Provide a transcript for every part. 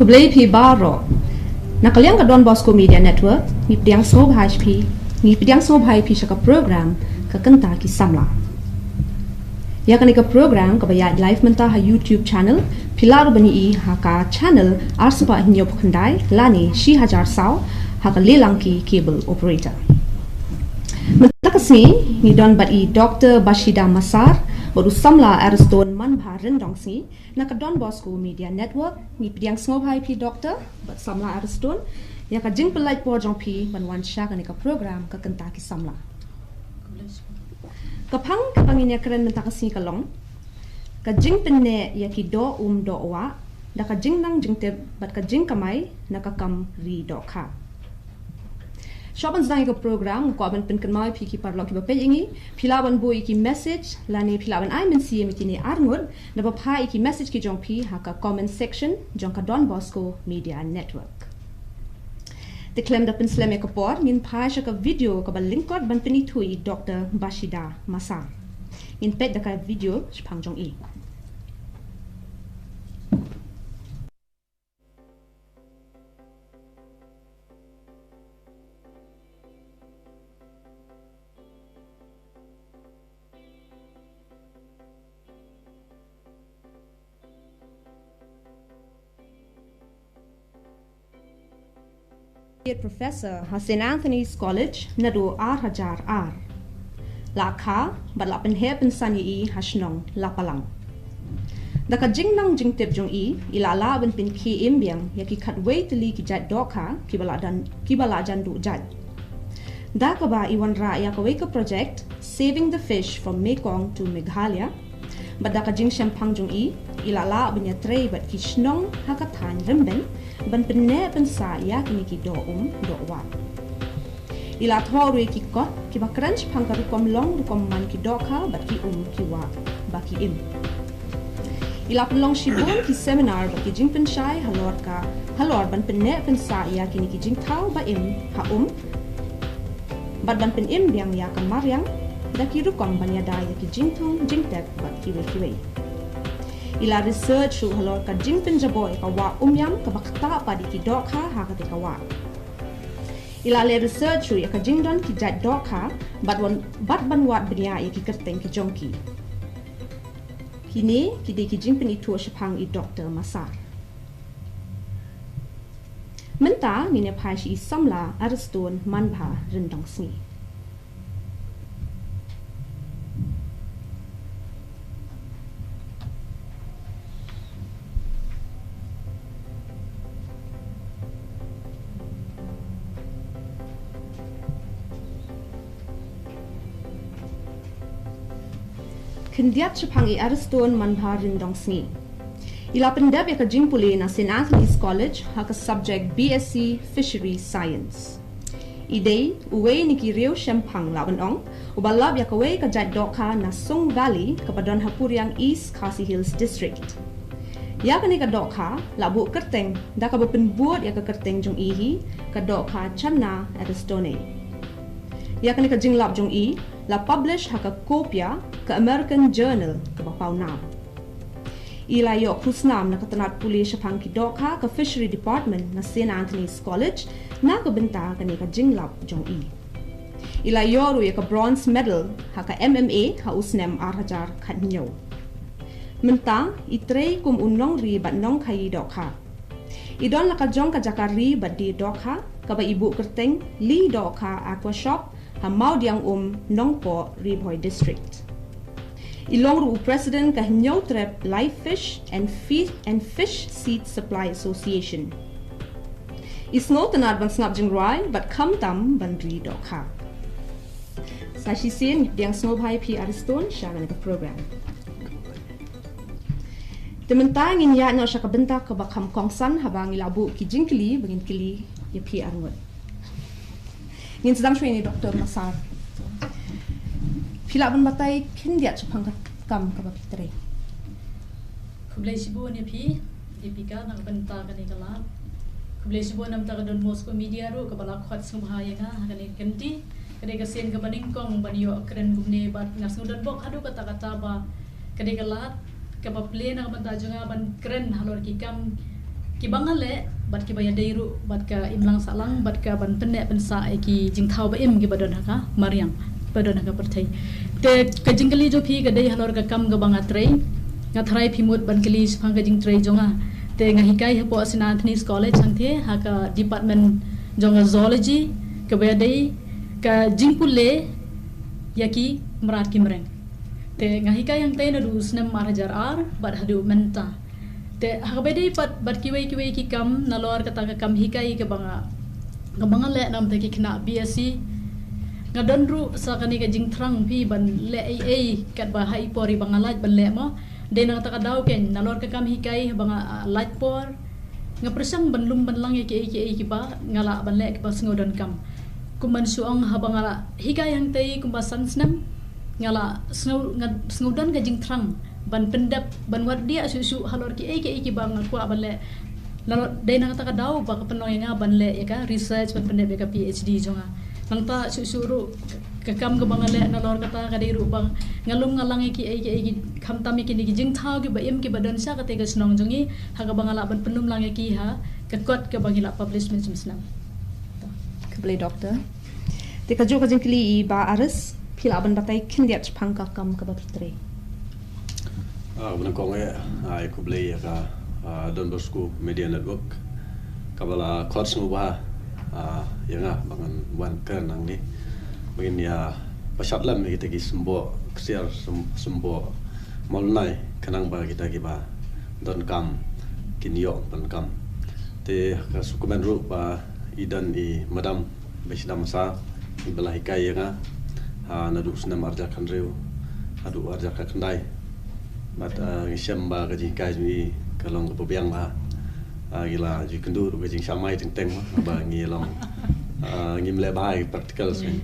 Kublai pi baro. Nakaliang ka Don Bosco Media Network, ni pediang sob HP, ni pediang sob HP sa ka program ka kanta ki samla. Ya kani ka program ka bayad live menta ha YouTube channel, pilar bani I ha ka channel arsupa hinyo pukandai lani shi hajar saw ha ka lelang ki cable operator. Menta kasni ni Don Badi Dr. Bashida Masar baru samla Ariston manbha rendong si na ka Don Bosco Media Network ni pediang smob hai pi doktor bat samla Ariston ya ka jing pelait por jong pi ban wan sha ka ni ka program ka kenta ki samla kapang ka panginya keren menta kasi kalong ka jing penne ya ki do do wa da ka jing nang jing te bat ka jing kamai na ka kam ri do kha Shopan sedang ikut program, ko aban pen kenmai pi ki parlo ki bape ingi, pilawan bo iki message, lani pilawan ai men si mitini arngur, na bapa iki message ki jong pi haka comment section jong ka Don Bosco Media Network. De klem da pen slem ek por, min pa ka video ka ba linkot ban peni thui Dr. Bashida Masa. In pet da ka video spang jong I. Professor St. Anthony's College nado R R lakha balapen hepen sani I hasnong lapalang daka jingnang jingtep jong I ilala ben pin ki imbiang yaki khatway tili ki jat doka ki bala jan du jat daka ba iwan ra ya ka wake project saving the fish from Mekong to Meghalaya badaka jing champang jong I ilala ben ya trei bat ki snong hakathan remben ban penne pensa ya kini ki do wa ila thorwe ki ko ki ba crunch phangka ru kom long ru kom man ki do kha ba ki ki wa ba ki im ila long shibun ki seminar ba ki jing pen shai halor ban penne pensa ya kini ki jing thau ba im ha ban pen im biang ya kan maryang da ki ru kom ban ya da ya ki jing thong jing tep ba ki we ila research ru halor ka jingpen jaboy ka wa yam ka bakta pa di ki dokha ha ka ka wa ila le research ru ya ka jingdon ki jat dokha bat ban wat bria ya ki kerteng ki jongki kini ki de ki jingpen itu shapang I Dr. Masar menta ni ne phai shi samla Ariston manbha rendong sni kendiat Jepang I Ariston manbarin dong sngi. Ila pendap ya kajing puli na St. Anthony's College haka subject BSc Fisheries Science. Idei uwe ni kiriu Shempang laban ong ubalab ya kawe kajat doka na Sung Valley kepadon hapuriang East Khasi Hills District. Ya kani ka doka labu kerteng da ka buat ya ka kerteng jong ihi ka doka channa Aristone. Ya kani ka jing lab jong I la publish haka kopya ka American Journal ka bapau na. Ila yo kusnam na katanat puli Shepang ki doka ka Fishery Department na St. Anthony's College na kabenta kani ka jing lab jong I. Ila yoru ya ka bronze medal haka MMA ha usnem arhajar kadnyo. Menta itrei kum unong ri bat nong kai doka. Idon laka jong ka jakari bat di doka ka ba ibu kerteng li doka aqua shop ha mau diang nongpo Riboy District. Ilong ru president ka Hinyo Trep Live Fish and Fish Seed Supply Association. Isno tanad ban snap jing rai but kam tam ban ri doka. Sashi sin diang snow bhai pi Ariston siya ka program. Tementang in ya no siya kabenta ka bakam kongsan habang ilabu ki jingkili bangin kili ya pi arngot. Ngin sedang siya ni Dr. Masar. Pila ban batay kindiat Jepang kam ka bapitre. Kublai sibu ni pi ipika na benta kani kala. Kublai sibu nam ta don Moscow media ru ka bala khot sumhaya nga kani kenti kani ka sen ka baningkong baniyo kren gumne bat ngasung don bok hadu kata kata ba kani kala ka ba play na benta junga ban kren halor ki kam ki bangale bat ki baya deiru bat ka imlang salang bat ka ban penne pensa ki jingthau ba im ki badon haka mariang badon haka pertai te ka jingkali jo phi ka dei halor ka kam ga banga trei ngathrai phimut ban kali phang ka jing trei jonga te ngahikai hapo St. Anthony's College sangthe haka department jonga zoology ka baya dei ka jingpule yaki merat ki mereng te ngahikai yang te na du snem marhajar ar bat hadu menta te hakabedi bat kiwei ki kam nalor kata ka kam hikai ke banga le nam te ki kena BSc ngadon ru sakani ka jing thrang pi ban le ai kat ba hai pori banga laj ban le mo de na kata daw ken nalor ka kam hikai banga laj por ngapresang ban lum ban lang ki ba ngala ban le ki ba sngodon kam kuman suang habanga hikai yang te kumba sansnam ngala sngodon ka jing thrang ban pendap ban wardia susu halor ki bang kwa banle lalo dai nang ta daw ba ka penoy nga banle ya ka research ban pendap ka PhD jonga nang ta susu ru ka kam ga bangale nalor kata ka dei ru bang ngalum ngalang ki kham tam ki ni jing thau ki ba em ki badon sa ka te ga snong jongi ha ga bangala ban penum lang ki ha ka kot ka bangila publishment sumsnam Ka ble doctor. Te ka jo ka jingkili ba aris pila ban batay kindiat Jepang ka kam ka bapitre. Benar kong ai kublai ka Don Bosco Media Network kabala coach nu ba yang bangan wan kan nang ni begin ya pasat lam kita ki sembo ksiar sembo molnai kanang ba kita ki ba don kam kinyo don kam te ka sukumen ru ba idan I madam besidam sa ibala hikai yang nadu senam arja kan reu adu arja ka kendai mat ngisem ba ka jing kai ni kalong ko biang ba gila ji kendu ka jing samai teng ba ngi long ngim le bai practical sen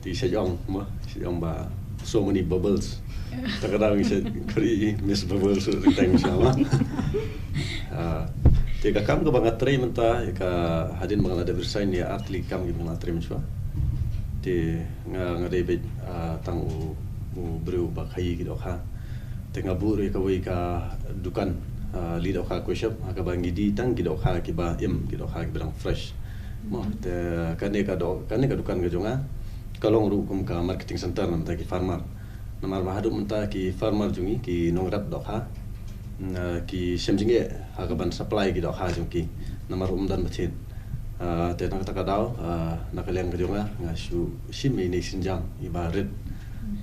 ti sejong ba so many bubbles takadang ngi kri miss bubbles teng sama te ka kam ka banga trei menta ka hadin banga ada bersain ya atli kam gi banga trei mchwa te nga debit tang u bru ba khai gi do kha tengah buru ka wei ka dukan lido ka ko shop ka bangi di tang gido ka ki ba gido ka ki bang fresh mo te kane ka dukan ga jonga kalong ru kum ka marketing center nam ta ki farmer namar ma hadu menta ki farmer jungi ki nongrat do ka ki semjinge ha ka ban supply gido ka jung ki namar dan bachin te nang ta ka daw nakaleng ga jonga ngasu simi ni sinjang ibarat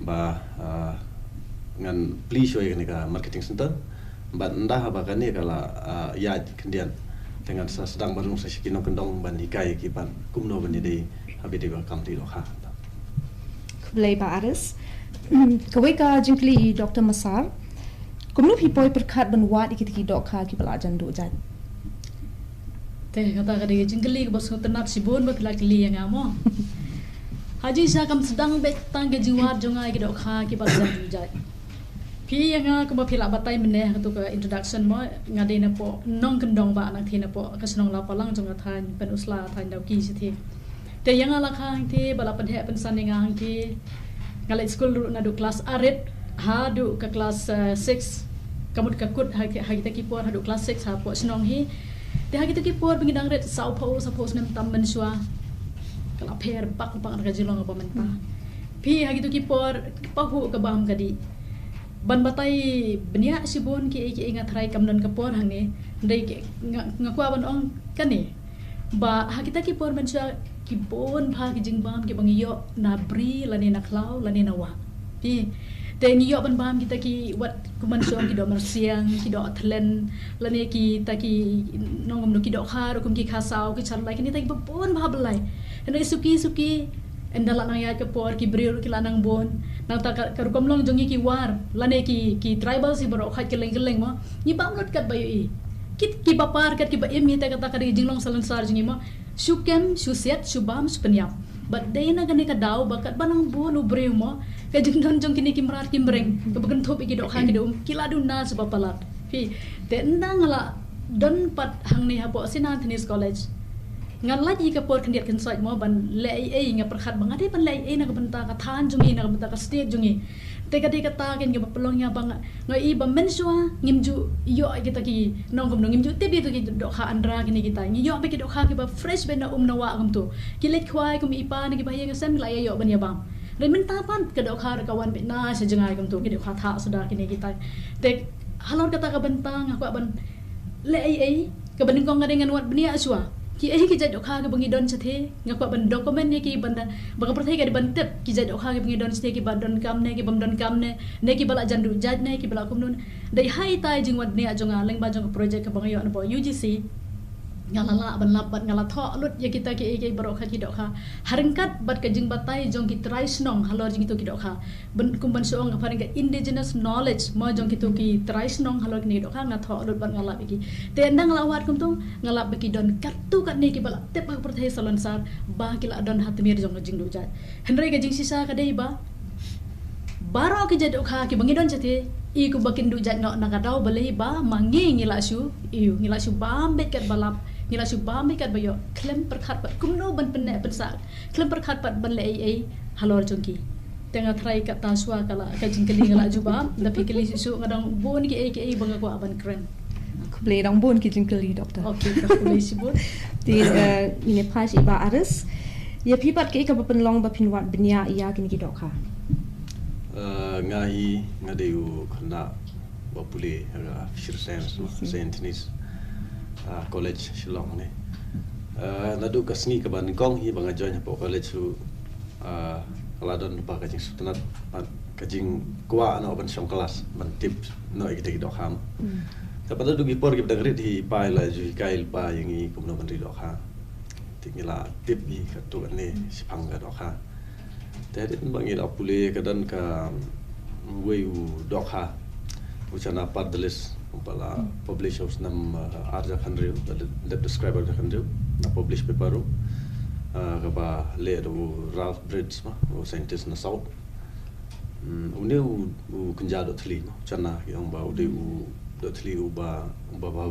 ba ngan please way ni ka marketing center ban ndah ba kan ni kala ya kendian dengan sedang barung sa sikino kendong ban hikai ki ban kumno ban ni dei habide ba kam ti do kha Kublai ba aris Kawai ka jingkli Dr. Masar. Kumnu pipoi perkat benwat ikit dok ka ki pelajan do jat. Teh kata kada jingkli ke bos tenat sibun ba pila kli yang amo. Haji sa kam sedang betang ke jiwat jongai ke dok ka ki pelajan do jat. Pi yang ke ba pila batai meneh tu ke introduction mo ngade na po nong kendong ba nang thina po ka senong la palang jonga than pen usla than dau ki sithi. Te yang ala khang thi bala pen he pen saningang ki ngalai school na do kelas arit ha du ke kelas 6 kamut kakut ha kita kipor ha du kelas 6 ha po senong hi te ha kita kipor bingidang ret sau pau suppose nem tam mensua kala per pak pak ka jilong apa menta pi ha kita kipor pahu ke bam kadi ban batai benia sibon ki ingat rai kamdan kapor hang ni dei ngakwa ban ong kan ni ba ha kita kipor mensua kibon pha ki jingbam ki bangiyo na bri lani na klau lani na wa pi te ni yo ban bam kita ki wat kuman so ki do marsiang ki do thlen lani ki ta ki nongom no ki do khar kum ki khasau ki charlai ki ni ta ki bon bha blai ene suki endala nang ya ke por ki bri ki lanang bon nang ta ka rukom long jongi ki war lani ki tribal si bro khat ki leng mo ni bam lot kat bayu i kit ki bapar kat ki ba em ni ta kata ka jinglong salan sar jingi mo syukem syuset syubam supenyap but day na gani ka daw bakat banang bon ubreu mo ka jingdon jong kini kimrar kimbreng ka bagan thop iki do khang ki do kiladu na sa papalat pi te ndang la don pat hang ni hapo sinan tennis college ngal lagi ka por kandiat kan site mo ban le ai nga perkhat bang ade ban le ai na ka benta ka than jungi na ka benta ka state jungi te ka de ka ta ken ga pelong nya bang ngai ba mensua ngimju yo kita ki nong kom ngimju te bi to ki do kha andra kini kita ngi yo be ki do kha ki ba fresh ben na na wa kam tu ki let khwai kum ipa ni ki ba yang sem la yo ban ya bang re men ta pan ka do kha kawan be na sa jangai kam tu ki do kha tha sudah kini kita te halor kata ka bentang aku ban le ai ka ban kong dengan wat benia aswa ki ki jai dok ha ke bangi don chathe ngakwa ban dokumen ni ki banda baka prathai ka ban tep ki jai dok ha ke bangi don chathe ki ban don kam ne ki bam don kam ne ki bala jandu jaj ne ki bala kum nun dai hai tai jingwat ne ajonga leng ba jong project ka bangi yo no UGC ngalala ban lapat ngala tho lut ya kita ki barok kha ki dok ha harengkat bat ka jing batai jong ki trai snong halor jing to ki dok ha ban kum ban soong apharing ka indigenous knowledge mo jong ki to ki trai snong halor ni dok ha na tho lut ban ngala ki te ndang lawat kum tu ngala ki don kartu kat ni ki bala tep ka perthai salon sar ba ki la don hatmir jong jing do jat henry ka jing sisa ka dei ba baro ki jadok ha ki bangi don chate i ku bakin du jat no nakadaw balai ba mangi ngila su iu ngila su bambet kat balap ngila su bambet kat bayo klem perkhat pat kumno ban penne pensak klem perkhat pat ban le ai halor jongki tengah try kat taswa kala ka jingkeli ngala juba tapi keli su ngadang bon ki ai banga ko aban kren Ku play dong bon ki jingkeli doktor. okay ka boleh sibut Di ini pas iba aris. Ya pipat ke ka penlong ba pinwat benia iya kini ki dok ha. Ngahi ngadeu kena bapule Fisher Science Saint Denis college Shillong ni nadu kasni ke Bangkok hi banga join po college su aladon pa kajing sutenat kajing kwa na open song kelas ban tip no ikite dok ham tapata du bipor ke dagrit hi pai la ju kail pa yang i kumno ban ri dok ha tingila tip hi katu ni sipang ga dok ha tadi bangi apule kadan ka weu dok ha uchana padles pala publish house nam arja khandriu the describer the khandriu na publish paper ka ba le do Ralph Bridge ma o scientist na south une u kunjado thli chana yang ba ude u do thli u ba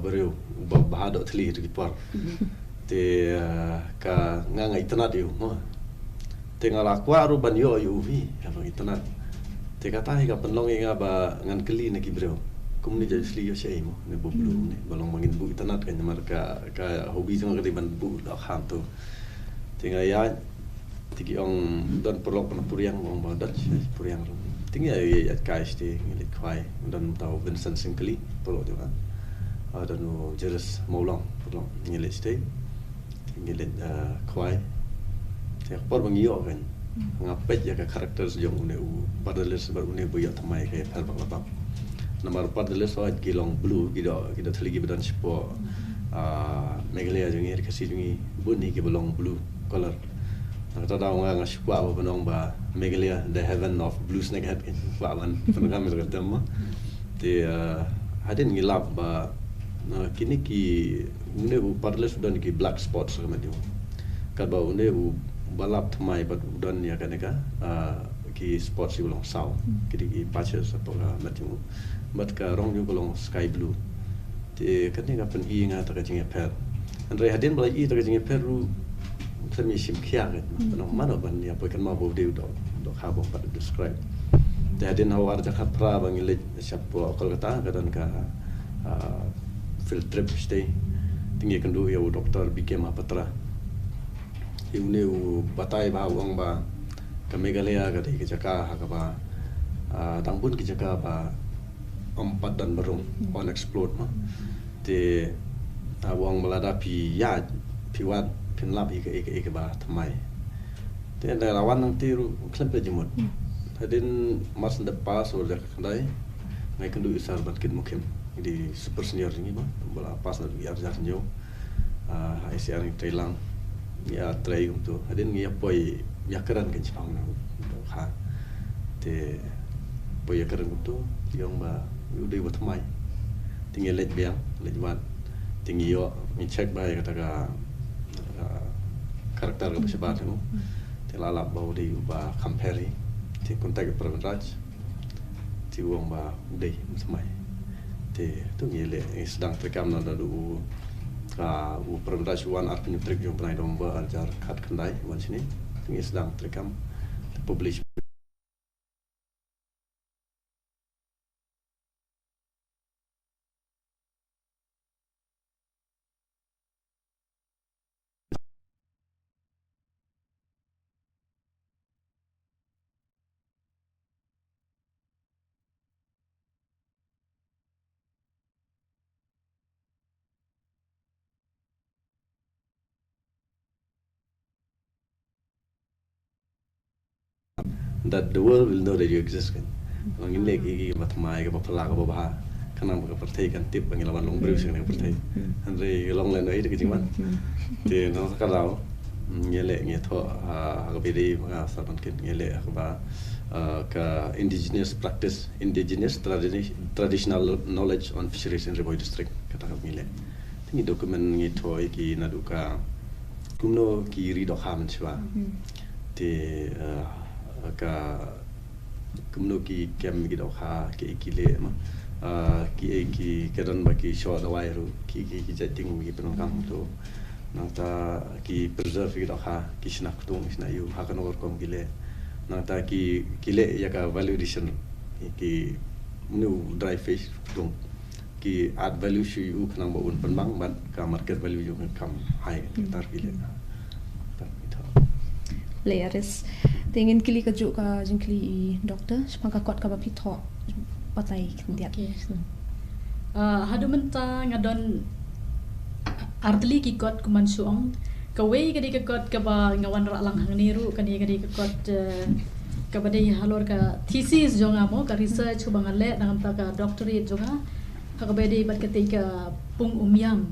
bereu ba ba do thli ki par te ka nga itana diu ma tengah lakwa ru ban yo vi apa itana te kata ka penlong nga ba ngan keli na ki breu kum ni jadi sli yo sei mo ne boblu ne balong mangin bu itanat kan mar ka hobi jong ka ban bu da kham tu tengah ya tiki ong dan perlu puriang ong ba dat puriang ru tinggal ya kai ste ngilit kwai dan tau Vincent Sinkeli perlu tu kan ada no jeres molong perlu ngilit ste ngilit kwai te por bangiyo kan ngapet ya ka karakter jong une u padalis bar une bu ya thamai ke phal bang lapap nomor padalis wa gilong blue kita thligi badan sipo megalia jong ir kasi jungi buni ke belong blue color Nang ta daw nga shukwa ba banong ba Megalia the heaven of blue snakehead kan wa ban penang mer tema te hadin ngilap ba kini ki une u parle sudan ki black spots sama dia ka ba une u balap thamai ba udan ya kaneka ki spots ulong saw kiri ki patches apa matu mat ka rong yu ulong sky blue te kaneka pen i nga ta ka jinga per andre hadin ba i ta ka jinga peru kami sim kia kan nong mana ban ya poikan ma bo deu do ha bo pada describe te hadin hawar jakat pra bangile siapa kolkata kadan ka field trip stay tinggi kendu ya doktor bikem apa tra imne u batai ba uang ba ka Megalia ka di jaka ha ka ba tangbun ki jaka ba empat dan berung unexplored ma te uang melada pi ya pi wat pin lab ike ba thamai te da lawan nang tiru klempe jimut hadin mas de pas or jak kandai ngai kendu isar bat kit mukim di super senior ni ba bola pas na biar jak nyo ICR ni Thailand ya trai untuk hadin ngi apoi yakaran kan Jepang na ha te poi yakaran untuk yang ba udah buat thamai tinggal lej biang lej wan tinggi yo ni check ba kata ka karakter ke sebar tu, telalap bau di ubah compare, ti kontak perbenraj, ti uang bah udai semai, ti tu ngile sedang terekam nada du perbenraj wan art penyutrik yang pernah domba ajar kat kendai wan sini, ti sedang terekam, publish. That the world will know that you exist kan. Orang ini lagi matmai ke bapala ke babaha. Kanang ke pertai kan tip panggilan long brew sing pertai. Andre long len ai de kijman. Te no kalau ngele ngetho ha bidi mga saban kin ngele ba ka indigenous practice indigenous traditional knowledge on fisheries in Riboy district kata ngile. Tingi dokumen ngetho iki naduka kumno ki ri do ham chwa. Te ka kumno ki kem gi do kha ki kile ma ki kedan ba ki sho da wairu ki jating gi penongkang tu nata ki preserve gi do kha ki snak tu sna yu ha kan or kom gile nata ki kile ya ka value addition ki new dry fish tu ki add value shi yu kanang ba un penbang ban ka market value yu kam high tar gile Learis tingin kili ka ju ka jingkli doktor sepangka kot ka bapi tho patai kendiat hadu menta ngadon artli ki kot kuman suong kawe kadi ka kot ka ba ngawan ra lang hang niru kadi ka kot ka badai halor ka thesis jonga mo ka research ko bangale nang ta ka doctorate jonga ka badai bat ketika pung umyam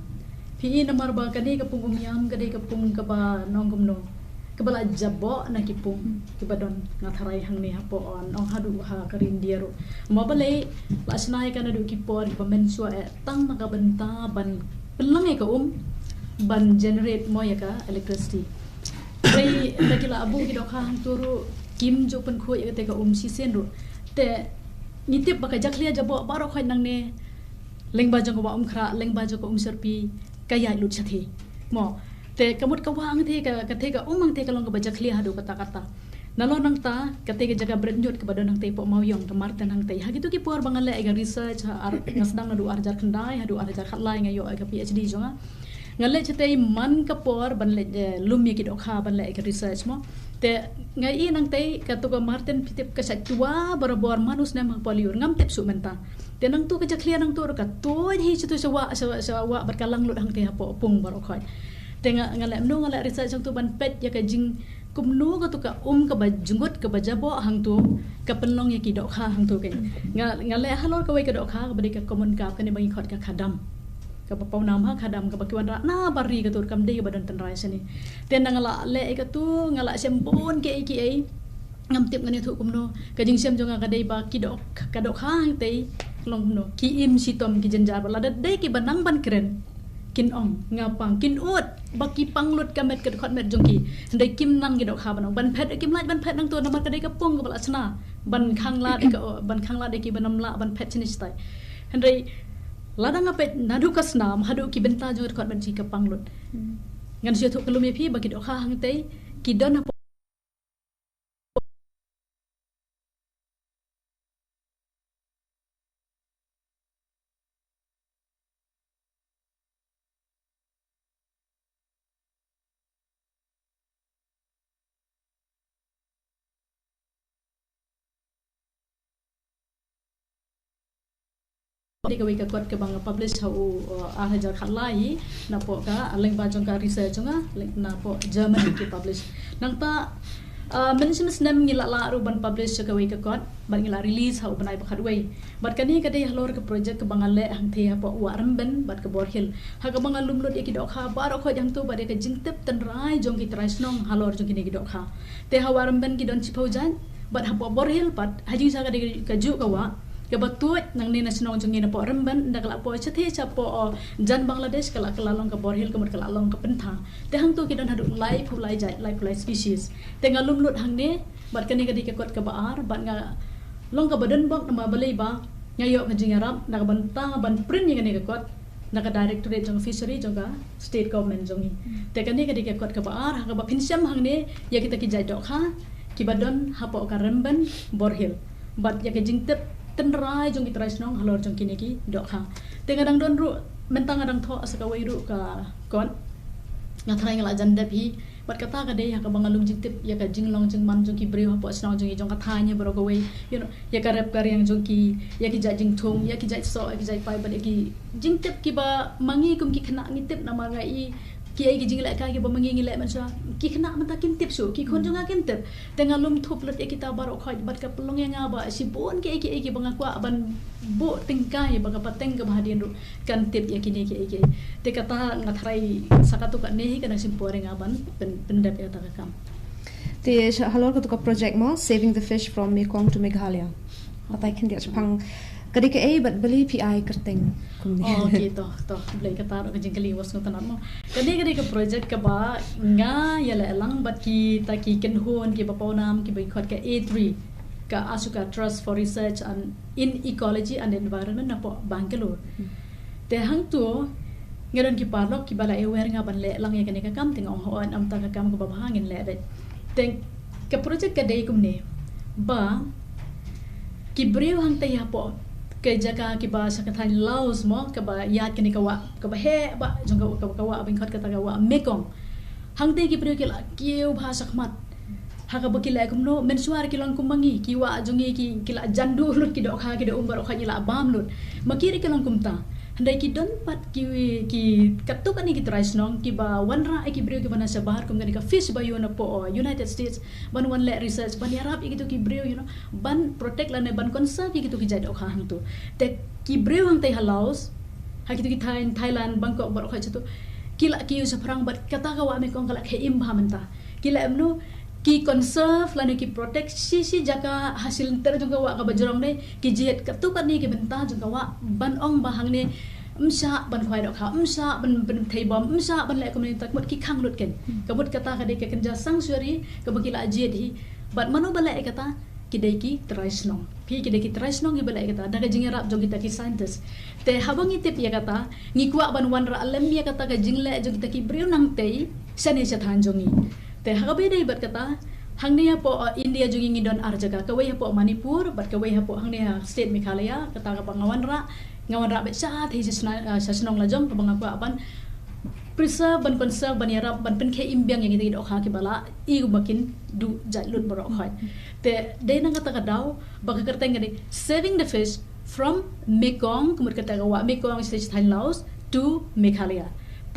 pi namar ba kadi ka pung umyam kadi ka pung ka ba nonggumno kebala jabo na kipung kibadon ngatharai hang ni hapo on ong hadu ha karin diaro mabale lasnai kana du kipor pamensua tang nakabenta ban pelang ka ban generate mo ya ka electricity bai nakila abu ki dokha hang turu kim jo pen kho ya te ka sisen ro te nitip baka jaklia jabo baro khoi nang ne lengba jong ba khra lengba jo ko serpi kaya lut chathe mo te kamut kawang the ka umang the kalong ka baja khli hadu kata nalo nang ta kate jaga brandjot ke badon nang te po mawyong tamarten nang te hagitu ki por bangale ega research ngasdang nadu arjar kendai hadu arjar khatlai ngayo ega PhD jonga ngale chete man ka por banle lummi ki dokha banle ega research mo te ngai nang te ka to ka marten pitip ka satwa barabor manus na mang poliur ngam tep su menta te nang tu ka jakhlia nang tu ka to hi chitu sawa berkalang lut hang te hapo pung barokhoi tengah ngalak mno ngalak research hang tu ban pet ya ka jing kumnu ka tu ka ka bajungut ka bajabo hang tu ka penlong ya ki dok kha hang tu ke ngalak halor ka wei ka dok kha ka bade ka common ka ne bangi khot ka khadam ka pau nam ha khadam ka bakiwan ra na bari ka tur kam de badan tan rai sini ten ngala le ka tu ngala sembon ke ki ai ngam tip ngani thu kumno ka jing sem jonga ka dei ba ki dok ka dok hang tei long no ki im sitom ki jenjar bala de ki banang ban keren kin ong ngapang kin ut baki panglut kamet ke khot met jongki ndai kim nan gi dok ha banong ban phet kim laj ban phet nang to namar ka dei ka pung ka bala sna ban khang la de ka ban khang la de ki banam la ban phet chinis tai ndai ladang apet nadu kasnam hadu ki benta jor khot met ji ka panglut ngan sia thu kelumi phi baki dok ha hang tei ki don di ka wika kot ke bang publish hau hajar khalai na po ka leng ba jong ka research nga leng na po German ki publish nang ta mention nem ngila la ru ban publish ka wika kot ban ngila release hau banai bakhat wei bat kani ka dei halor ka project ka bangale hang the po waram ben bat ka borhil ha ka bangal lumlot ki dok ha bar kho jang tu bare ka jingtep tan rai jong ki trai snong halor jong ki dok ha te ha waram ben ki don chipau jan bat ha po borhil bat haji sa ka dei ka ju ka wa ke batut nang ni nasional jongin po remban ndak la po chathe cha po jan Bangladesh kala kala long ka borhil kamut kala long ka pentha te hang tu ki don hadu life of life species te ngalum lut hang ne bat kani ka dik kot ka baar bat nga long ka badan bak nama balai ba ngayo ka jingarap nak banta ban print ni ka kot nak directorate jong fishery jong ka state government jongi te kani ka dik kot ka baar ha ka ba pinsyam hang ne ya kita ki jai dok ha ki badon ha po ka remban borhil bat ya ka jingtep tenrai jong kita nong halor jong kini ki dok ha tenga dang don ru mentang adang tho asaka wai ru ka kon ngathrai ngala janda phi bat kata ka dei ha ka bangalum jitip ya ka jinglong jing man jong ki breu ha po snong jong jong ka thanya bro ko wei ya ka rep karyang jong ki ya ki ja jing thung ya ki ja so ya ki ja pai ba ki jing tip ki ba mangi kum ki khna ngitip na ma ngai ki ai ki jing la ka ki ba mangi ngile man sa ki khna mata kin tip su ki khon jong kin tip tenga lum thup lut e kita baro khoj bat ka pelong yang ba si bon ki ai banga kwa ban bo tingkai banga pateng ka bahadian ru kan tip ya kini ki te kata ngathrai sakatu ka nehi kana simpore ngaban pendap ya ta kam te halor ka to project mo saving the fish from Mekong to Meghalaya atai kin dia chapang kadi ke bat beli PI kerteng okay to blai kata ka jingkali was ko tanam mo kadi ka project ka ba nga yala lang bat ki ta ki ken hon ki ba pawnam ki ba khot ka A3 ka asuka trust for research and in ecology and environment na po Bangalore te hang tu ngaron ki parlok ki bala aware nga ban le lang ya kani ka kam ting ong hoan am ta ka kam ko ba hangin le bet te ka project ka dei kum ne ba ki breu hang ta ya po ke jaka ki ba sa kathan laos mo ka ba yat kani ka ba he ba jong ka wa bin khat ka ta wa Mekong hang te ki breu ki la kieu bhasa khmat ha ka ba ki la kum no mensuar ki lang kum mangi ki wa jongi ki la jandu lut ki do kha ki do umbar kha ni la bam lut makiri ki lang kum ta handai ki don pat ki katuk ani ki try snong ki ba wanra ki breu ki bana sa bahar kum gani ka fish ba yuna po United States ban one let research ban yarap ki tu ki breu ban protect la ne ban conserve ki tu ki jai do kha hang tu te ki breu hang tai halaus ha ki tu ki Thailand Bangkok bar kha tu kila ki sa perang bat kata ka wa me kong kala ke im ba menta kila emnu ki conserve la ne ki protect si jaka hasil ter jong ka wa ka bajrong ne ki jet katuk ani ki benta jong ka wa ban ong ba hang ne umsa ban khwai dok kha umsa ban thei bom umsa ban le community tak mut ki khang lut ken kamut kata ka de ke kenja sanctuary ka bakila jet hi bat manu bala e kata ki de ki traisnong phi ki de ki traisnong gi bala e kata daga jingerap jong kita ki scientist te habang itip ya kata ngikwa ban wan ra alam ya kata ka jingle jong kita ki breu nang tei sane sa than jongi te hagabe dei bat kata hang ne po India jongi ngidon arjaga ka wei po Manipur bat ka wei po hang ne state Meghalaya kata ka pangawan ra ngawan ra be sa thei sa snong la jong ka banga ko aban preserve ban conserve ban yarap ban pen ke imbyang yang itu kha ki bala I bakin du jalut baro khoi te de nang kata ka daw baka kerteng ngani saving the fish from Mekong kumur kata ka wa Mekong state Thailand Laos to Meghalaya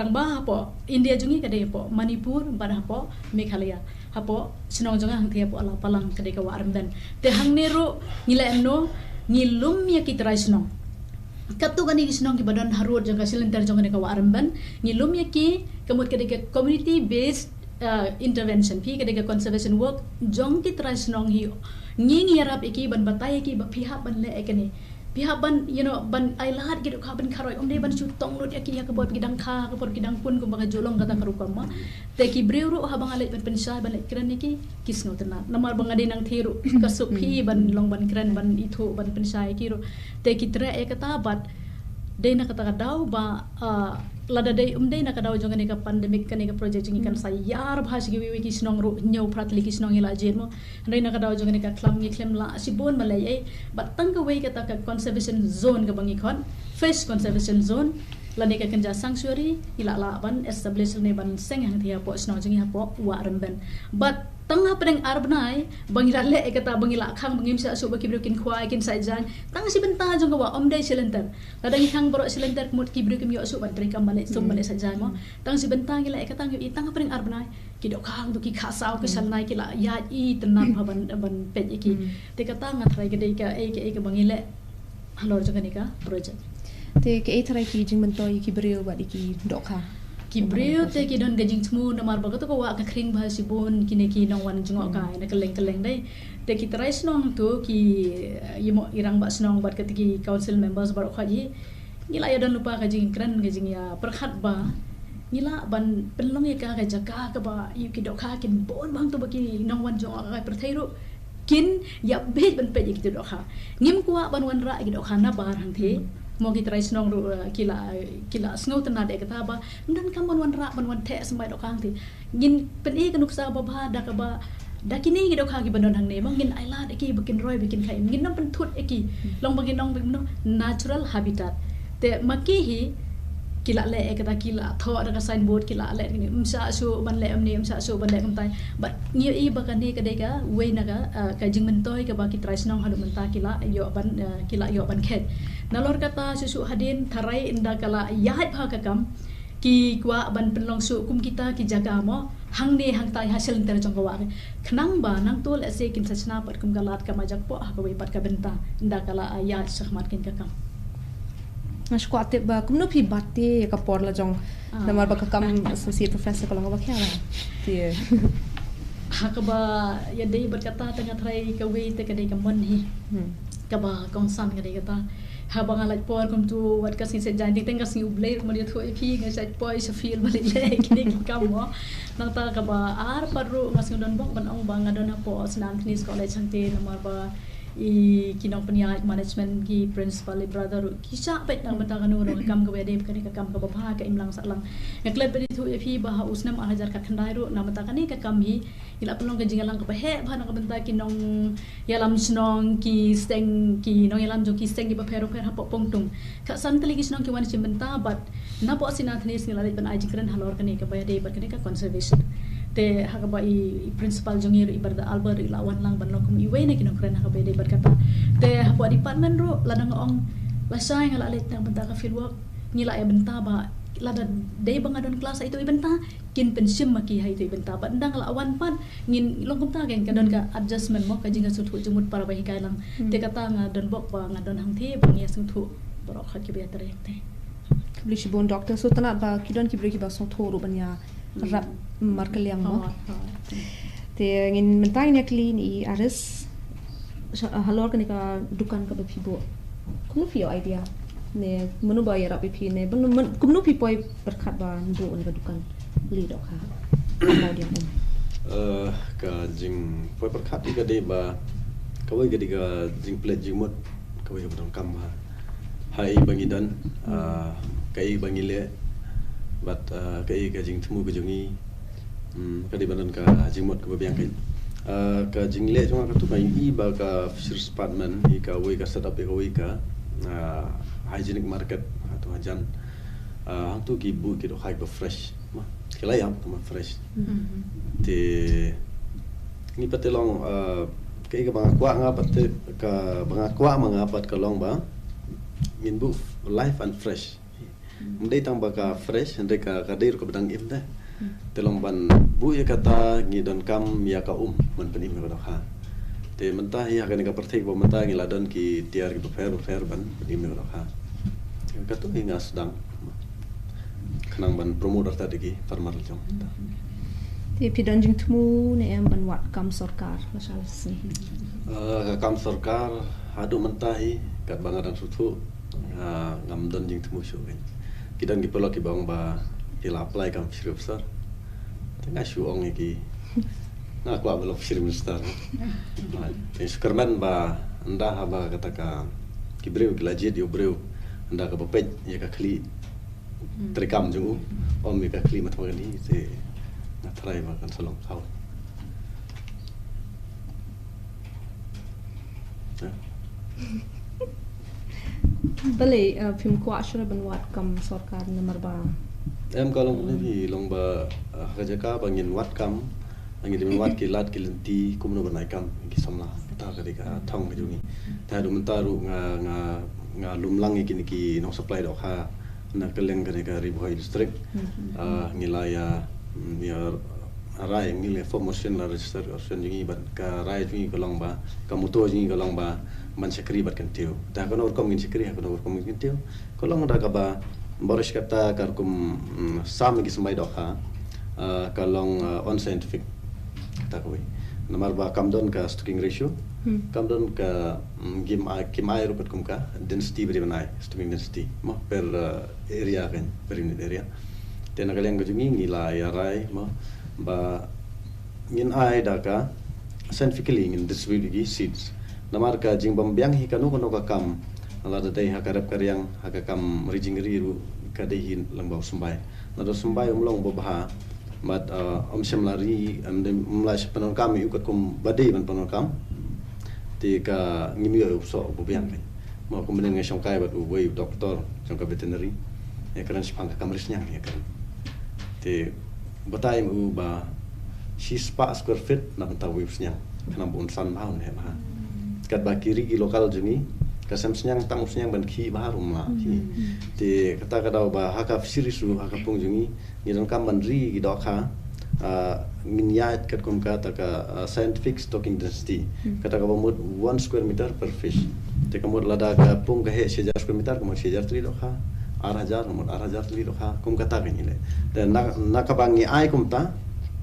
tangba po India jungi kade po Manipur bar po Meghalaya hapo snong jonga hang thia po ala palang kade ka wa armdan te hang ne ro ngila emno ngilum ya ki trai snong katu kani kisnong ki badan harut jang kasilenter jang ka waramban ngilum yaki kamut kadika community based intervention pi kadika conservation work jong ki trasnong hi nging yarap iki ban batay ki ba pihak ban le ekani pihak ban ban ailat gitu ka ban karoi ban sutong lut yaki ya kabot gidang kha kabot gidang pun ko baga jolong kata karukama te ki breuru habang alet ban pensai ban kran niki kisno tenat namar bang ade nang thiru kasuk hi ban long ban kran ban itu ban pensai ki ro te ki tre e kata bat day na kata daw ba lada day day na kadaw jong ka pandemic kani ka project jing kan sayar bhas gi wi ki snong ro nyau pratli ki snong ila jet mo day na kadaw jong ka klam ngi klem la sibon malay ai bat tang ka way kata ka conservation zone ka bangi khon first conservation zone lani ka kanja sanctuary ila la ban establish ne ban seng hang thia po snong jing ha po wa remben but tengah pedang arbnai bangila le kata bangila khang bangim sa su baki brokin khwai kin sai jan tang si benta jong wa om dai silenter ladang khang bro silenter mut ki brokim yo su ban tri kam balik sum balik sa jan mo tang si benta gila kata ngi tang pedang arbnai ki dok khang tu ki khasau ki salnai ki la ya i tenam ban ban pej ki te kata ngatrai ke dei ka e ke bangile halor jong ka project te ke trai ki jing mentoi ki breu ba ki dok kha Kibreu te ki don gajing tmu namar baga to ko wa ka kring bha sibon kine ki nong wan jungok kai na keleng dai te ki trai snong tu ki yimo irang ba snong bat ki council members bar khaji ngila ya don lupa gajing kran gajing ya perkhat ba ngila ban penlong ya ka jaga ka ba yu ki dok kha kin bon bang to ba ki nong wan jungok kai perthairu kin ya be ban pe ki dok kha ngim kwa ban wan ra ki dok kha na bar hang the mo ki try snong ru kila sngo tan de kata ba dan kam ban wan ra ban wan the samai dok hang ti ngin pen e kanuk sa ba ba da ka ba da kini ki dok hang ki bandon hang ne mang ngin aila de ki bikin roy bikin khai ngin nam pen thut e ki long bangin nong no natural habitat te maki hi kila le kata kila tho ada ka signboard kila le ni umsa su ban le amni umsa su ban le kam tai but ngi e ba ka ne ka de ka we na ka jing mentoi ka ba ki try snong hadu menta kila yo ban khet nalor kata susu hadin tharai inda kala yahat bha ka kam ki kwa ban penlong su kum kita ki jaga mo hang ne hang tai hasil ter jong wa khnang ba nang tol ase kin sachna pat kum galat ka majak po ha ka we pat ka benta inda kala ayat sakhmat kin ka kam Nashku ate ba kumno pi batte ka porla jong namar ba ka kam associate professor ko lang ba kya ti ha ka ba ya dei berkata tengah trai ka we te ka dei ka mon hi ka ba kong san ka dei kata habang alat por kum tu wat ka sin se jan ting ka sin ublay mo dia thoi phi nga sa poi sa feel balik le kini kam mo nang ta ka ba ar paru ngasing don bok ban ong bang adon po St. Anthony's College hangte namar ba I kinong paniya management ki principal brother kisah bet nang bata kanu no kam ka wede ka kam ka babha ka imlang sa lang ngaklet bedi thu phi ba ha usnam 1000 ka khandai ro na bata kani ka kam hi ila pelong ka jingalang ka he ba na ka benta kinong yalam snong ki steng ki nong yalam jo ki steng ki ba pero ha po pongtung ka santali ki snong ki wan sim benta but na po sinathnis ngila ban ajikran halor kani ka ba de ba kani ka conservation te hakaba I principal jongir ibarda Albert ilawan lang banlo kum iwe na kinokren hakaba de berkata te hapo department ro ladang ong lasay ngala alit nang benta ka fieldwork ngila ya benta ba lada day bangadon kelas itu ibenta kin pensim maki hai itu ibenta ba ndang lawan pan ngin long kum ta gen kadon ka adjustment mo ka jinga suthu jumut para bahi kai lang te kata ngadon bok ba ngadon hang the bang ya suthu borok khat ki better te blish bon doctor so tanat ba kidon ki breki ba so thoru banya rap markel yang mo te ngin mentang nya clean I ares halor kan ka dukan ka pibo kuno fio idea ne menu ba ya rap pi ne kuno pi poi berkat ba ndo on ka dukan li dok ha mau dia pun ka jing poi berkat ka de ba ka wai ga diga jing plate jing mot ka wai ba kam ha hai bangidan kai bangile but kai ka jing thmu ka jungi ka di banan ka jingmot ka babiang kai ka jingle cuma ka tu kai I ba ka fisheries department I ka we ka setup ka we ka hygienic market atau hajan hang tu ki bu ki do high ba fresh ma kelai am ma fresh te ni patelong kai ka bang kwa nga pat ka bang kwa mga pat ka long ba min bu life and fresh Mendai tang baka fresh ndai ka kadir ko bedang im dah. Telong ban bu ya kata ngidon kam ya ka man penim ko ha. Te mentah ya kan ka perthik bo mentah ngiladon ki tiar ki fair ban penim ko ha. Katu hingga sedang kenang ban promoter tadi ki farmar jong. Ti pidon jing temu ne em ban wat kam sarkar masal sni. Kam sarkar hadu mentahi kat bangaran sutu ngam don jing temu syu kan. Kidan ki pelok ki bang ba ila apply kam Fishery Officer. Tengah syu ong ki. Nah aku belum Fishery Minister. Syukurman ba anda ba kataka ki breu ki lajit yo breu anda ka bapej ya ka kli terekam jung om ka kli mat magani se na try ba kan salong kau. Bale phim kwa shura ban wat kam sarkar nomor ba. Em kalau ni long ba kerja ka bangin wat kam angin wat ki lat ki lenti kumno banai kam ki samla ta ka dika thong ka jungi ta du mentaru nga lumlang ki ki no supply do ha na keleng ka dika Ribuai district ngilaya ya rai ngile formation la register option jungi ban ka rai jungi ko long ba ka muto jungi ko long ba man sekri bat kan tiu ta ko no kom ngin sekri ha ko no kom ngin tiu ko long da ka ba boris kata kar kum sam ki samai do ha kalong on scientific takoi nomor ba kamdon ka stocking ratio kamdon ka kim ai rupat kum ka density beri banai stocking density mo per area kan per unit area tena kalian ko jungi ngila ya rai mo ba ngin ai da ka scientifically ngin distribute gi seeds nomor ka jing bambyang hi kanu kono ka kam ala da dai hakarap karyang hakakam rijingri ru ka dai hin langbau sumbai na do sumbai umlong bo bah mat semlari mulai penon kami ukut kum badai ban penon kam ti ka ngimi so bubiang ni mau kemudian ngai songkai bat ubai doktor songkai veterinary ya kan sepang kamrisnya ya kan ti batai u ba si spa square feet na tahu wibsnya kana bun san mau ne ha kat ba kiri ki lokal jungi kasam senyang tang senyang ban ki barum la ti kata kadau ba haka fishery su haka pungjungi ngidan kam bandri gi dokha minyat kat kum kata ka scientific stocking density kata ka bamut 1 square meter per fish te kamur lada ka pung ka he 1000 square meter kamur 1000 tri dokha 8000 kamur 8000 tri dokha kum kata ni le dan nak bangi ai kum ta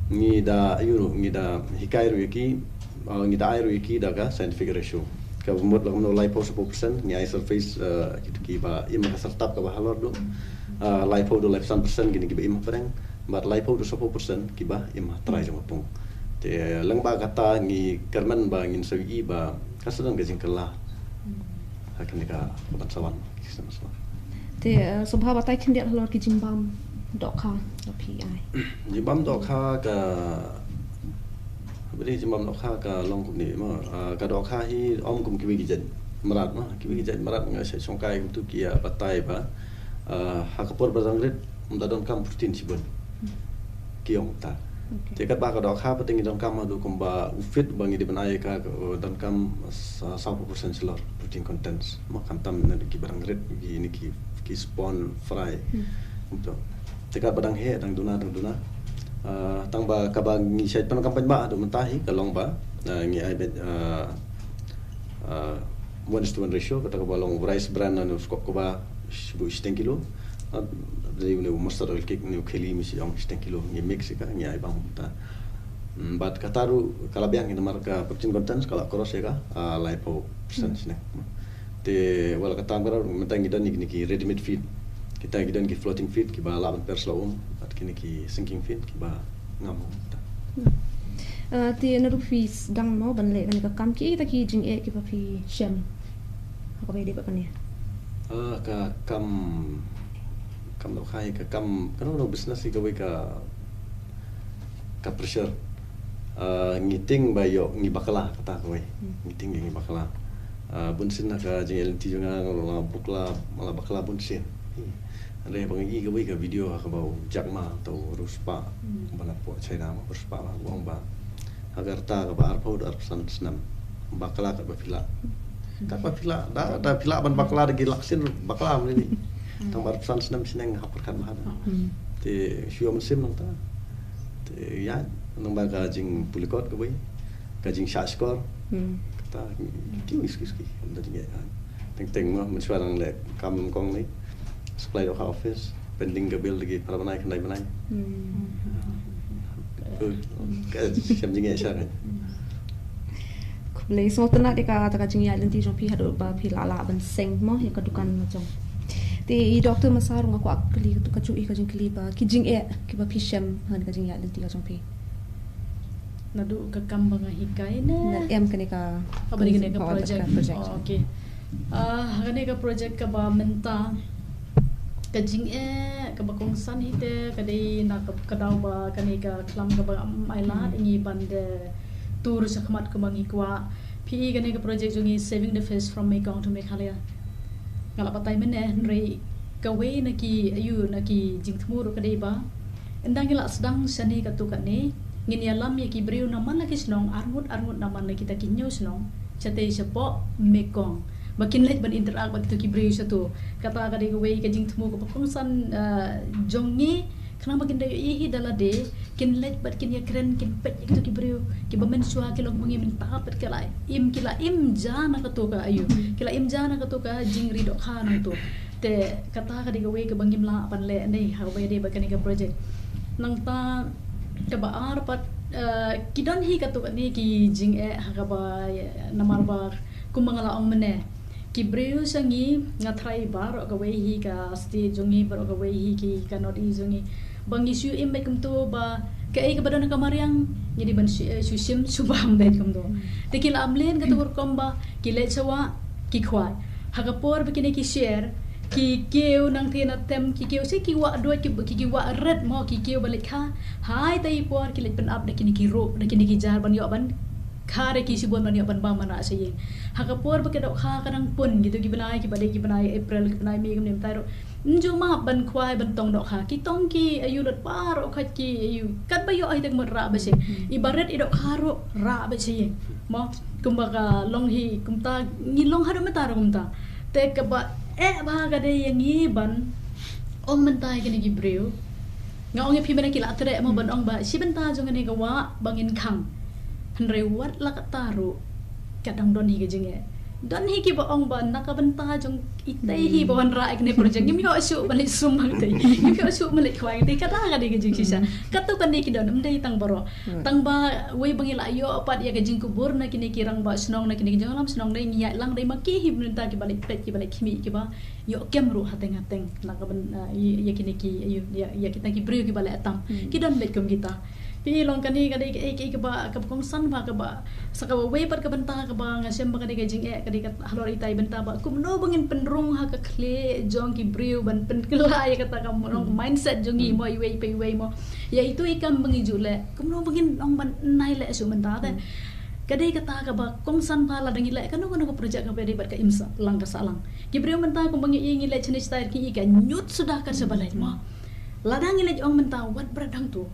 ni da euro ni da hikai ru ki ni da ai ru ki da ka scientific ratio ka bamut la no lipo 10% ni ai surface gitu ki ba ima ka sertap ka bahalor do lipo do 100% gini ki ba ima pereng but lipo do 10% ki ba ima try jong pung te lang ba kata ni kerman ba ngin sagi ba kasadan ga jingkala hakin ka ban sawan kisah te subha batai khindia halor ki jimbam dokha pi jimbam dokha ka beri jimbam dokha ka long kum ni ma ka dokha hi om kum ki jen marat ma ki jen marat nga sai songkai tu ki batai ba hakapor bazangret umdadon kam protein sibon kiong ta tekat ba ka dokha pating don kam adu kum ba ufit bangi di banai ka don kam 100% silor protein contents ma kam tam na ki barangret ki ni ki spawn fry untuk tekat badang he dang duna tang ba kabang ngi sai pan kampanye ba adu mentahi kalong ba ngi ai bet 1:1 ratio kata ka balong rice brand anu skop ko ba 10 kilo dari ule master oil cake ni kheli mi si ong 10 kilo ngi mix ka ngi ai bang ta bat kataru kalabiang ni marka protein content kala cross ya ka lipo percent ni te wala katam kara mentang gidan ni ki ready made feed kita gidan ki floating feed ki ba laban per slawum at kini ki sinking feed ki ba ngam ta ti na ru fees dang no ban le kan ka kam ki ta ki jing e ki pa fi shem ko be de pa ne ka kam do khai ka kam kan no business ki ka we ka pressure ngiting ba yo ngi bakala kata ko we ngiting ngi bakala bunsin ka jing LT junga la bukla mala bakala bunsin ada yang panggil ke ke video ka bau jakma atau ruspa bala po China ma ruspa ma buang ba agar ta ka bar po dar pesan senam bakala ka bafila tak bafila da pila ban bakala de laksin bakala ni tang bar pesan senam sineng haperkan mahana te syua musim nang ta te ya nang ba ka jing pulikot ka bai ka jing sha skor ta kiu iski da jing ya teng ma mensuarang le kam kong ni supply doka office pending ke bill lagi para benai kendai benai siam jinge syar Kublai semua tenak deka taka jingi alenti jong pi hadu ba pi la ban seng mo ya kadukan macam ti doktor masar ngaku akli tu ka cui ka jing kli ba ki jing ki ba pi syam han ka jingi alenti ka jong pi nadu ka kambang hikai ne em kene ka apa ni kene ka project okay kene ka project ka ba menta ka jing ka ba kongsan hite ka dei na ka dau ba kene ka klam ka ba maila ingi bande tur sakmat ka bangi kwa pi kene ka project jungi saving the fish from Mekong to Meghalaya ngala patai mene rei ka we na ki ayu na ki jing thmur ka dei ba endang ila sedang sani ka tu ka ne ngin ya lam ya ki briu naman lagi snong arngut naman lagi kita kinyo snong chate sepo Mekong makin let ban interact bak tu ki briu satu kata ka dei ka we ka jing thmu ka pangsan jongi kana makin dayo ihi dala de kin let bat kin ya kren kin pet tu ki briu ki bamen suha ki long mangi min tapat kala im jana ka tu ka ayu kila im jana ka tu ka jing ri dok kha nang tu te kata ka dei ka we ka bangim la pan le nei ha we de ba ka ni ka project nang ta ka ba ar pat kidon hi ka tu ka ni ki jing ha ka ba namar ba kumangala ong mene ki breu sangi ngathrai bar ka we hi ka sti jongi bar ka we hi ki ka not i jongi bangi su im be kum tu ba ka ai ka badon ka mariang jadi ban su sim subam be kum tu tekil amlen ka tu kom ba ki le chawa ki khwai ha ka por be ki share ki keu nang thena tem ki keu se ki wa do ki wa red mo ki keu balik kha hai tai por ki le pen up de ki ro de ki jar ban yo ban khare ki sibon ban yo ban ba mana se ye ha ka por ba ke do kha kanang pun gitu ki banai April ki banai mi kem nem tai ro nju ma ban khwai ban tong do kha ki tong ki ayu lot par o khat ki ayu kat ba yo ai tak mer ra ba se ibarat i do kha ro ra ba se ye mo kumba ka long hi kumta ni long ha do meta ro kumta te ka ba ba ga de yang i ban ong mentai ke ni gi breu nga ong pi mena kila atre mo ban ong ba si benta jong ni ga wa bangin khang hanre wat la ka taru kadang don hi ge jinge don hi ki ba ong ba naka benta jong itai hi ba wan ra ek ne project mi ko asu bali sum hang tai mi ko asu malik khwai tai kata ga de ge jing sisa katu kan ni ki don mdai tang baro tang ba we bangila yo apat ya ge jing kubur na kini kirang ba snong na kini jong lam snong dai ngiya lang dai maki hi benta ki balik pet ki balik khimi ki ba yo kemru hateng naka ban ya kini ki ya kita ki brio ki balik atam ki don let kum kita pi long kani ka dei ke ba ka kong san ba ka ba saka we pat ka benta ka ba ngasem ba ka dei jing ka dei ka halor itai benta ba kum no bangin penrung ha ka kle jong ki brio ban pen kela ya kata ka mo mindset jongi mo we pe we mo ya itu ikam bangi jule kum no bangin ong ban nai le su menta ta ka dei kata ka ba kong san ba la dangi le ka no ko project ka dei bat ka imsa lang ka salang ki brio menta kum bangi ingi le chini style ki ka nyut sudah ka sebalai mo ladang ile ong menta wat bradang tu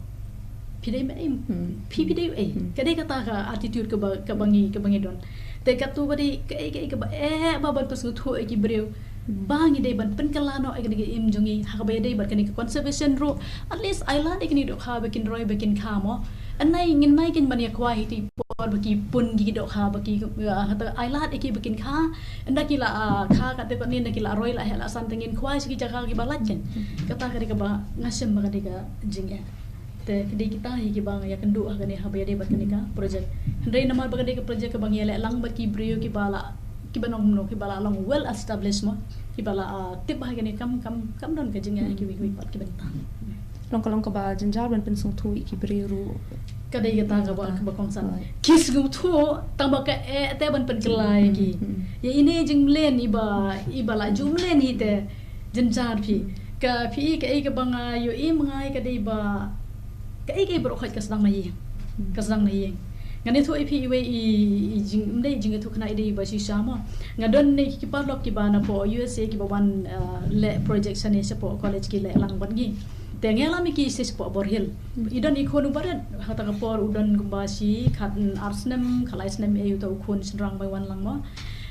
pidai mai pidai kadai kata ka attitude ka bangi don te katu bari ka ba ba ban pas thu ki breu bangi dei ban pen kala no ai ga im jongi ha ka ba dei ban kani conservation ro at least island ikni do kha bakin roi bakin kha mo anai ngin mai kin ban ya kwai ti por baki pun gi do kha baki ha island iki bakin kha anda kila kha ka te ko ni kila roi la hela san tengin kwai sigi jaga ki balat ken kata ka ba ngasem ba ka jing te kedi kita hi ki bang ya kendu ha gani ha bayade bat kani ka project hendai namar bagade ka project ka bang ya lang bat ki brio ki bala ki banong no ki bala long well established mo ki bala tip ha gani kam don ka jinga ki wi pat ki benta long ka ba janjar ban pen sung thu ki brio ru kadai ka ta ka ba kong san kis gu thu tang ba ka te ban pen kelai ki ya ini jing len iba la jum len hi te janjar phi ka bang yo ngai ka dei ba kai bro khot ka sedang mai ngani thu ipi we I jing mdei jing thu khna idei ba si sama ngadon ne ki parlok ki bana po USA ki bawan le project sane sepo college ki le lang ban gi te ngela mi ki sis po borhil idon ikonu barat hata ka por udon gumbasi khat arsnem khalaisnem eu to khon srang bai wan lang mo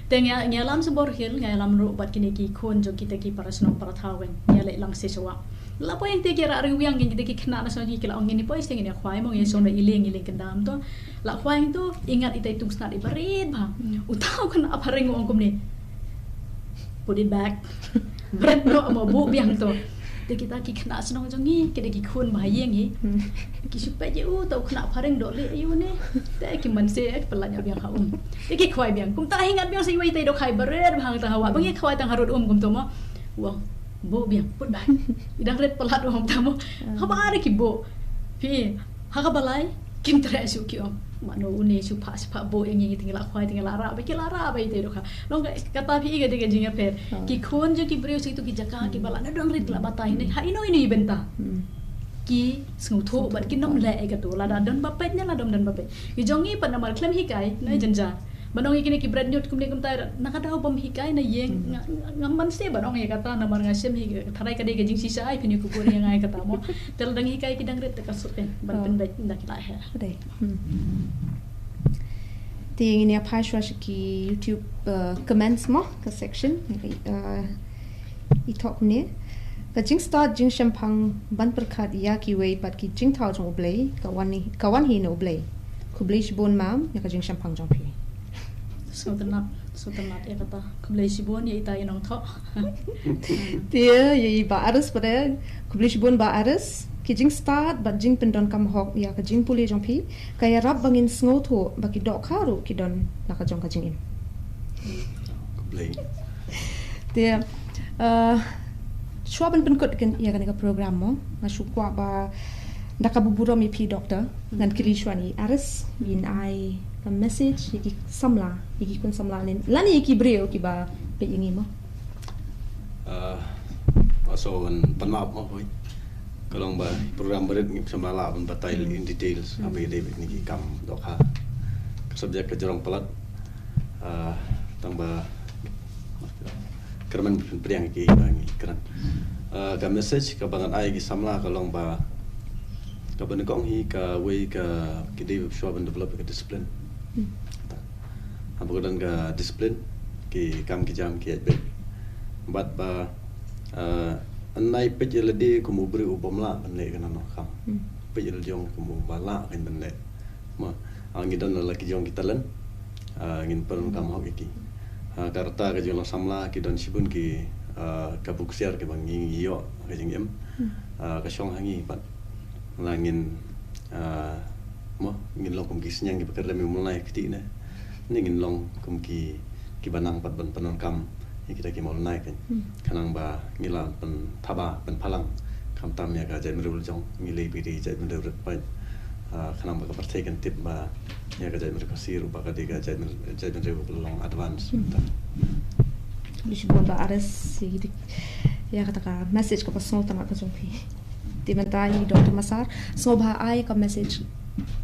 te ngelam se borhil ngelam ro bat kini ki khon jo kita ki parasno parathawen ngele lang se sowa la po yang te kira riwang yang kita kena na so kila ong ni po iseng ni khwai mo yang so na iling kendam to la khwai tu ingat itai tung start ibarit ba utau kan apa reng ong kom ni put it back berat no mo bu biang to de kita ki kena senong jongi ke de ki khun ma yeng hi ki supaya je tau kena pareng dok le ayu ne te ki man se pelanya biang ha de ki khwai biang kum ta hingat biang se wai te do khai berat bang ta hawa bang khwai tang harut kum to mo wang bo biang put bai idang ret pelat om ta mo ha ba are ki bo pi ha ka balai kim tra su ki om mano une su pa bo yang ngi tinggal khwai tinggal ara ba ki lara ba ite do kha long kata pi ga de ga jinga per ki khon je ki breu situ ki jaka ki bala na dong rit la batai ne ha ino ini benta ki sngau tho bat ki nom le ga to la da don ba pet nya la dom dan ba pet ki jongi pa na mal klem hikai na janja banong ikini ki brand nyut kumni kumtai nakadaw bam hikai na yeng ngaman se banong ya kata na mar ngasem hi tharai ka de ga jing sisa ai pini ku puri yang ai kata mo tel dang hikai ki dang ret ka supen ban pen bai ndak la ha dai ti ini apa ki YouTube comments mo ka section I talk ni ka jing start jing shampang ban perkhat ya ki wei pat ki jing thau jong blei ka wan hi no blei ku blei bon mam ya ka jing shampang jong pi so tenat ya kata kublai sibon ya ita inong tho dia ya ba aras pada kublai sibon ba aras kijing start ba jing pendon kam hok ya ka jing puli jong pi kaya rap bangin sngo tho ba ki dok kharu ki don na ka jong ka jing in kublai dia shwaban pen kot kan ya kan ka program mo ngasu kwa ba nakabuburo mi pi doctor ngan kili shwani aras bin ai ka message yaki samla yaki kun samla nen lani yaki breo ki ba pe yangi mo also an panmap mo hoy kalong ba program berit ngi samla la ban batai in details apa ide ni ki kam dokha ka subjek ka jorong pelat tang ba kerman priang ki bangi keran ka message ka bangan ai ki samla kalong ba ka ban kong hi ka way ka kidi show ban develop ka discipline Abu dan ka discipline ki kam ki jam ki be bat ba anai pe je le de ku mu bri ubom la ban le kana no kam pe je le jong ku mu ba la kan ban le ma angi dan la ki jong ki talan ngin per kam ho ki karta ka jong samla ki don sibun ki ka buksiar ke bang yo ka jing em ka shong hangi bat langin mo ngin long kum ki senyang ki bakar mi mulai kiti ne ni ngin long kum ki banang pat ban panon kam ni kita ki mau naik kan kanang ba ngila pen thaba pen phalang kam tam ya ga jai merul jong ngilei bi ri jai merul pa kanang ba ka partai kan tip ba ya ga jai merul ka siru ba ka di ga jai merul long advance Lisbon ba aras si ya kata ka message ka pasong tamat ka jong pi di mentai Dr. Masar so ba ai ka message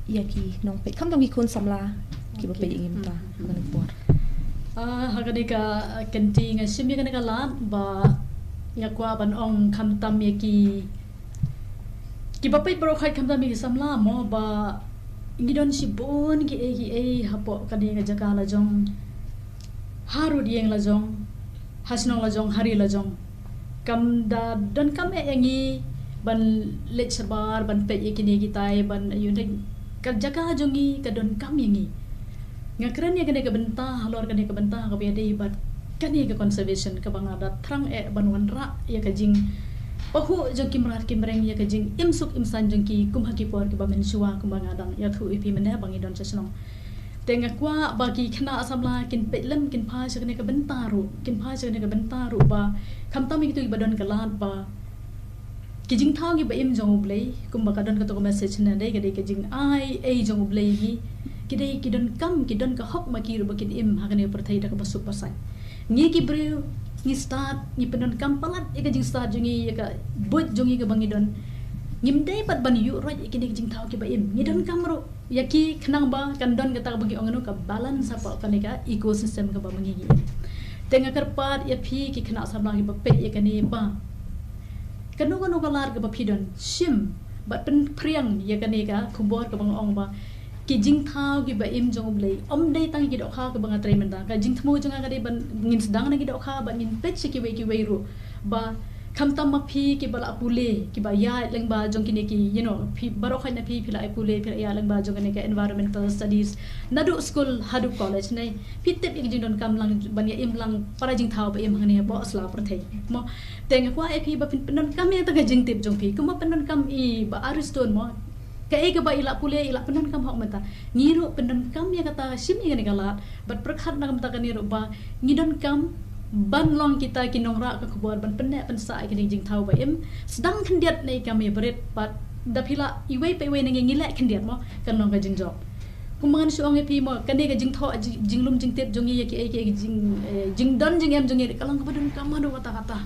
ya ki nong pe kam dong ki kun samla ki ba pe ingin ta kan por hagadika kenti nga simya kana kala ba ya kwa ban ong kam tam ya ki ba pe bro khai kam tam ki samla mo ba ngidon si bon ki e hapo kani nga jaka la jong haru dieng la jong hasnong la jong hari la jong kam da don kam e ngi ban let sabar ban pe yakini kitai ban yun ka jaka jongi ka don kam yangi ngakran ya kene ka benta halor kene ka benta ka biade ibat kene ka conservation ka bangada thrang e ban wanra ya ka jing pahu jong kimrat kimreng ya ka jing imsuk imsan jong ki kumhaki por ki ba mensuwa kumbangadang ya thu ipi mena bangi don sesnong tenga kwa bagi khna asamla kin pelem kin pha sakne ka bentaru kin pha sakne ka bentaru ba khamtami ki tu badon ka lat ba kijing thang gi ba im jong blei kum ba kadon ka to message na dei ga dei kijing ai jong blei gi kidai kidon kam kidon ka hok ma ki ru ba kin im ha kane perthai da ka basuk pasai ngi ki breu ngi start ngi pedon kam palat e ka jing start jongi ya ka bot jongi ka bangi don ngim dei pat ban yu roj ikini kijing thang ki ba im ngi don kam ro yaki khnang ba kan don ka ta bagi ongano ka balance apa kaneka ecosystem ka ba mangi gi tenga karpat ya phi ki khna sablang ki ba pe ya kane ba kanu kalar ka ba phidon sim bat pen priang ya kane ka khubor ka bang ong ba ki jing thau ki ba im jong blei om dei tang ki do kha ka bang atrai menda ka jing thmu jong ga dei ban ngin sedang na ki do kha ba ngin pet ki wei ru ba kam tam ma phi ki bala pule ki ba ya leng ba jong kini ki phi baro khai na phi phila pule phila ya leng ba jong kini ka environmental studies nadu school hadu college nei phi tep ik jing don kam lang ban ya im lang para jing thau ba im hang ne bo asla pra thei mo teng kwa phi ba pin non kam ya ta ga jing tep jong phi kuma penon kam I ba ariston mo ka e ga ba ila pule ila penon kam hok mata ngiru penon kam ya kata simi ga negala bat prakhat na kam ta ka niru ba ngidon kam ban long kita kinongra ka kubuar ban penek pensa kini jing thau ba im sedang kendiat nei kami berit pat dapila iwei pe we ngi ngilek kendiat mo kan long ka jing job kumangan suang pi mo kan ga jing tho jing lum jing tet jong ye ki jing don jing em jong ye kalong ka badun kam do kata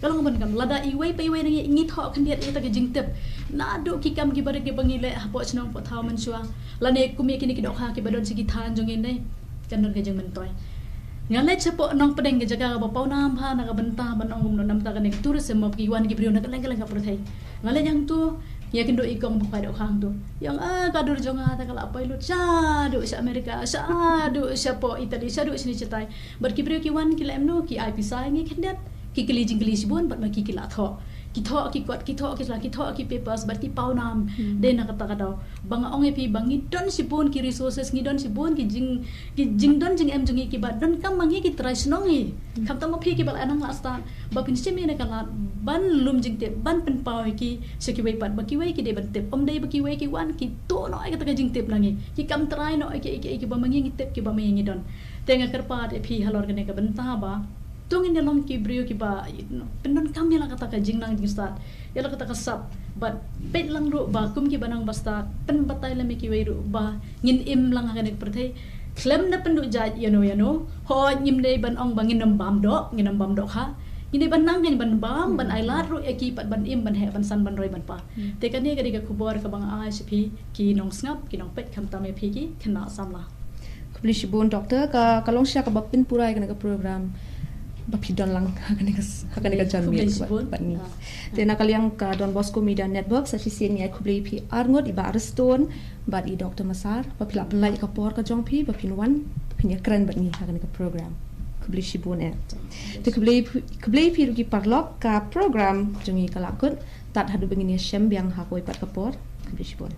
kalong ban kam lada iwei pe we ngi ngi tho kendiat ita ga jing tep na do ki kam ki bare ke bangile po chnong po thau man suang lane kumi kini ki dok ha ki badon sigi than jong nei kan don ga jing men toy ngalai cepo nong pedeng ke jaga ba pau nam ha na ga bentah ban ong no nam ta kan ek tur sem ki wan ki brio na kan leng ka prothai ngalai yang tu ya kindo ikong ba do khang tu yang ka dur jonga ta kala pai lut sa do sa Amerika sa do sa po Italy sa do sini cetai bar ki brio ki wan ki lem no ki ai pisai ngi kendet ki keli jing keli sibon bat ma ki la tho ki kuat ki tho ki papers bat ki pau nam de na kata kata bang ong pi bangi don sipun ki resources ngi don sipun ki jing don jing em jungi ki bat don kam mangi ki try snongi kam ta ma pi ki bal anang la sta ba pin simi na kala ban lum jing te ban pen pau ki se ki wei pat ba ki wei ki de ban te om dei ba ki wei ki wan ki to no ai kata jing te langi ki kam try no ki ba mangi ngi tep ki ba mangi don tenga kerpat pi halor gane ka benta ba tungin dalam ki brio ki ba penon kami la kata ka jinglang jing start ya la kata ka sap but pet lang ru ba kum ki banang basta pen batai la me ki wei ru ba ngin im lang ka nek perthai klem na pendu jaj yano ho nyim dei ban ong bangin nam bam do ha ini ban nang ban bam ban ai lat ru eki pat ban im ban he ban san ban roi ban pa te kan ne ga diga khubor ka bang ai spi ki nong snap ki nong pet kham ta me phi ki khna samla Kublish bon doktor ka kalong sya ka bapin purai kana ka program bapidon lang hakane ka janwi bat ni tena kaliang ka Don Bosco Media Network sa sisien ya kublai pi arngot iba areston bat I Dr. Masar bapila penlai ka por ka jong pi bapinwan pinya keren bat ni hakane ka program kublai shibon te kublai pi rugi parlok ka program jongi kalakut tat hadu bengini shem biang hakoi pat ka por kublai shibon